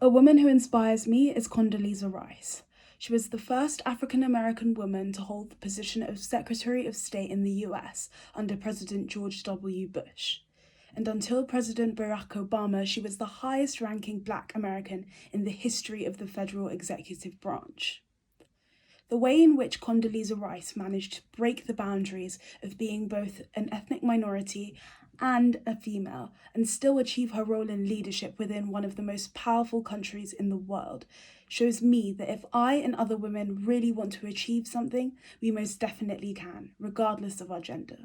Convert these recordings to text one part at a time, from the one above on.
A woman who inspires me is Condoleezza Rice. She was the first African-American woman to hold the position of Secretary of State in the US under President George W. Bush. And until President Barack Obama, she was the highest-ranking Black American in the history of the federal executive branch. The way in which Condoleezza Rice managed to break the boundaries of being both an ethnic minority and a female, and still achieve her role in leadership within one of the most powerful countries in the world, shows me that if I and other women really want to achieve something, we most definitely can, regardless of our gender.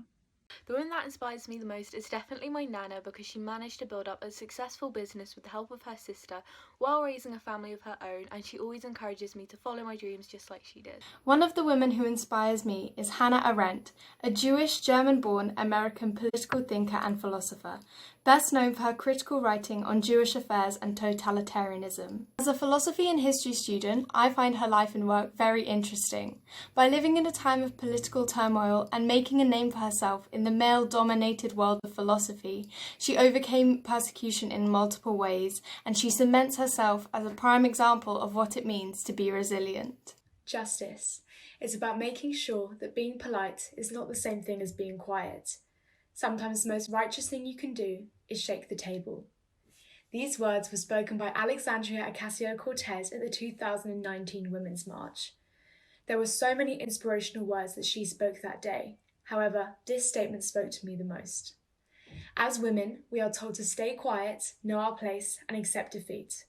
The woman that inspires me the most is definitely my nana, because she managed to build up a successful business with the help of her sister while raising a family of her own, and she always encourages me to follow my dreams just like she did. One of the women who inspires me is Hannah Arendt, a Jewish, German-born American political thinker and philosopher, best known for her critical writing on Jewish affairs and totalitarianism. As a philosophy and history student, I find her life and work very interesting. By living in a time of political turmoil and making a name for herself in the male-dominated world of philosophy, she overcame persecution in multiple ways, and she cements herself as a prime example of what it means to be resilient. Justice is about making sure that being polite is not the same thing as being quiet. Sometimes the most righteous thing you can do is shake the table. These words were spoken by Alexandra Ocasio-Cortez at the 2019 Women's March. There were so many inspirational words that she spoke that day. However, this statement spoke to me the most. As women, we are told to stay quiet, know our place, and accept defeat.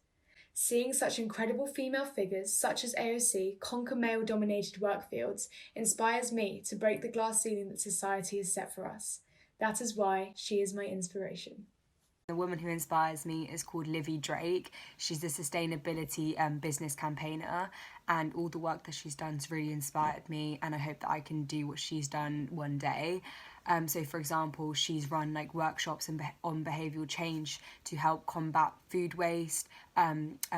Seeing such incredible female figures such as AOC conquer male-dominated work fields inspires me to break the glass ceiling that society has set for us. That is why she is my inspiration. The woman who inspires me is called Livy Drake. She's a sustainability business campaigner, and all the work that she's done has really inspired me, and I hope that I can do what she's done one day. So for example, she's run workshops on behavioural change to help combat food waste,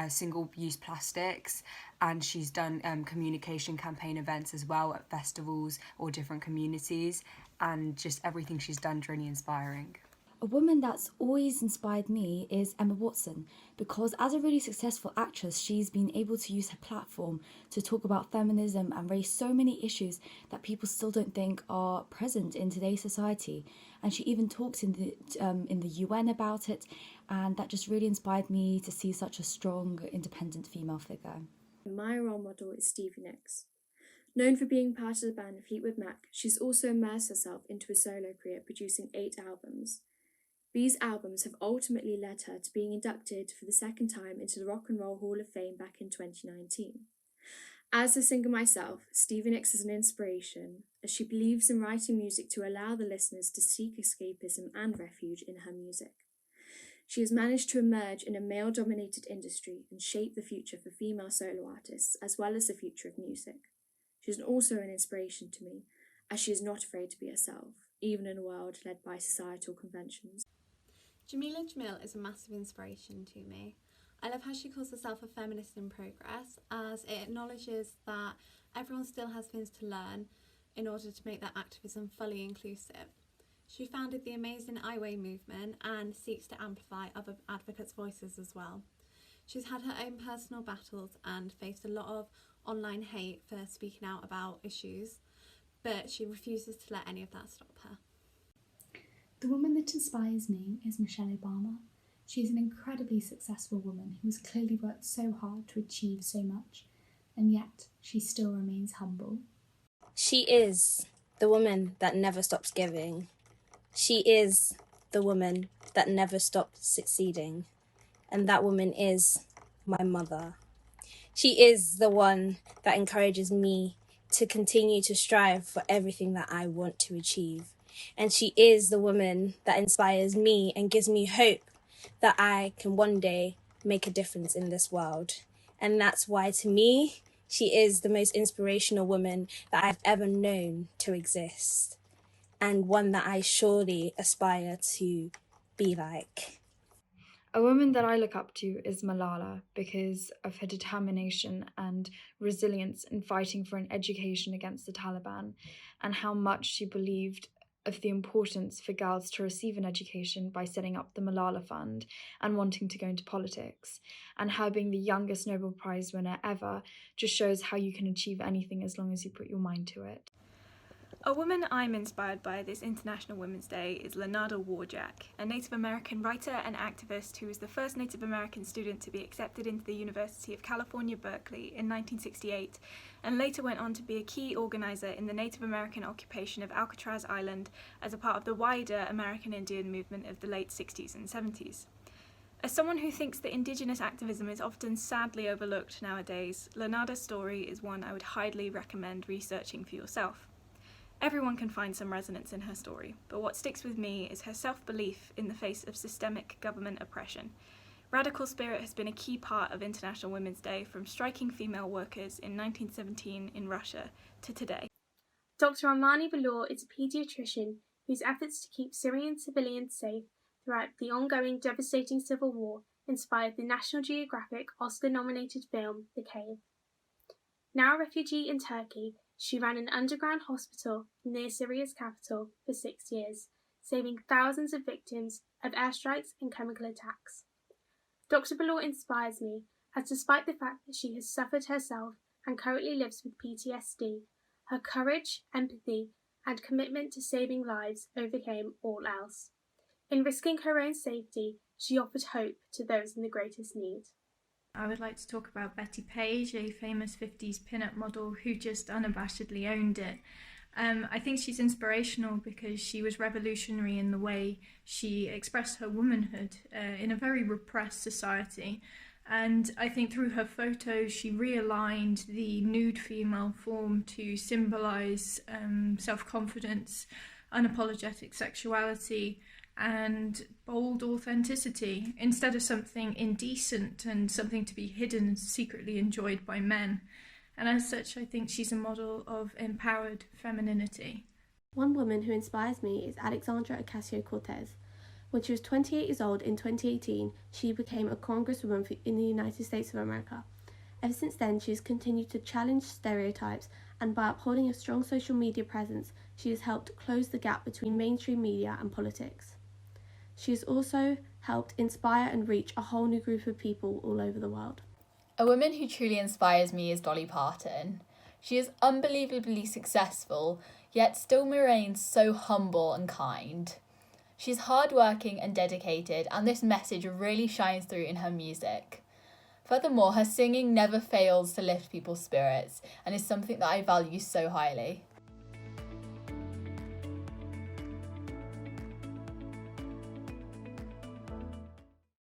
single-use plastics, and she's done communication campaign events as well at festivals or different communities, and just everything she's done is really inspiring. A woman that's always inspired me is Emma Watson, because as a really successful actress, she's been able to use her platform to talk about feminism and raise so many issues that people still don't think are present in today's society. And she even talks in the UN about it, and that just really inspired me to see such a strong, independent female figure. My role model is Stevie Nicks. Known for being part of the band Fleetwood Mac, she's also immersed herself into a solo career, producing 8 albums. These albums have ultimately led her to being inducted for the second time into the Rock and Roll Hall of Fame back in 2019. As a singer myself, Stevie Nicks is an inspiration, as she believes in writing music to allow the listeners to seek escapism and refuge in her music. She has managed to emerge in a male-dominated industry and shape the future for female solo artists, as well as the future of music. She is also an inspiration to me, as she is not afraid to be herself, even in a world led by societal conventions. Jamila Jamil is a massive inspiration to me. I love how she calls herself a feminist in progress, as it acknowledges that everyone still has things to learn in order to make their activism fully inclusive. She founded the amazing I Weigh movement and seeks to amplify other advocates' voices as well. She's had her own personal battles and faced a lot of online hate for speaking out about issues, but she refuses to let any of that stop her. The woman that inspires me is Michelle Obama. She is an incredibly successful woman who has clearly worked so hard to achieve so much, and yet she still remains humble. She is the woman that never stops giving. She is the woman that never stops succeeding. And that woman is my mother. She is the one that encourages me to continue to strive for everything that I want to achieve. And she is the woman that inspires me and gives me hope that I can one day make a difference in this world. And that's why, to me, she is the most inspirational woman that I've ever known to exist, and one that I surely aspire to be like. A woman that I look up to is Malala because of her determination and resilience in fighting for an education against the Taliban, and how much she believed of the importance for girls to receive an education by setting up the Malala Fund and wanting to go into politics. And her being the youngest Nobel Prize winner ever just shows how you can achieve anything as long as you put your mind to it. A woman I'm inspired by this International Women's Day is Leonardo Warjack, a Native American writer and activist who was the first Native American student to be accepted into the University of California, Berkeley in 1968, and later went on to be a key organizer in the Native American occupation of Alcatraz Island as a part of the wider American Indian movement of the late 60s and 70s. As someone who thinks that Indigenous activism is often sadly overlooked nowadays, Leonardo's story is one I would highly recommend researching for yourself. Everyone can find some resonance in her story, but what sticks with me is her self-belief in the face of systemic government oppression. Radical spirit has been a key part of International Women's Day, from striking female workers in 1917 in Russia to today. Dr. Armani Balor is a paediatrician whose efforts to keep Syrian civilians safe throughout the ongoing devastating civil war inspired the National Geographic Oscar-nominated film The Cave. Now a refugee in Turkey, she ran an underground hospital near Syria's capital for 6 years, saving thousands of victims of airstrikes and chemical attacks. Dr. Balor inspires me, as despite the fact that she has suffered herself and currently lives with PTSD, her courage, empathy, and commitment to saving lives overcame all else. In risking her own safety, she offered hope to those in the greatest need. I would like to talk about Betty Page, a famous 50s pin-up model who just unabashedly owned it. I think she's inspirational because she was revolutionary in the way she expressed her womanhood in a very repressed society. And I think through her photos, she realigned the nude female form to symbolise self-confidence, unapologetic sexuality, and bold authenticity, instead of something indecent and something to be hidden and secretly enjoyed by men. And as such, I think she's a model of empowered femininity. One woman who inspires me is Alexandra Ocasio-Cortez. When she was 28 years old in 2018, she became a congresswoman in the United States of America. Ever since then, she has continued to challenge stereotypes, and by upholding a strong social media presence, she has helped close the gap between mainstream media and politics. She has also helped inspire and reach a whole new group of people all over the world. A woman who truly inspires me is Dolly Parton. She is unbelievably successful, yet still remains so humble and kind. She's hardworking and dedicated, and this message really shines through in her music. Furthermore, her singing never fails to lift people's spirits and is something that I value so highly.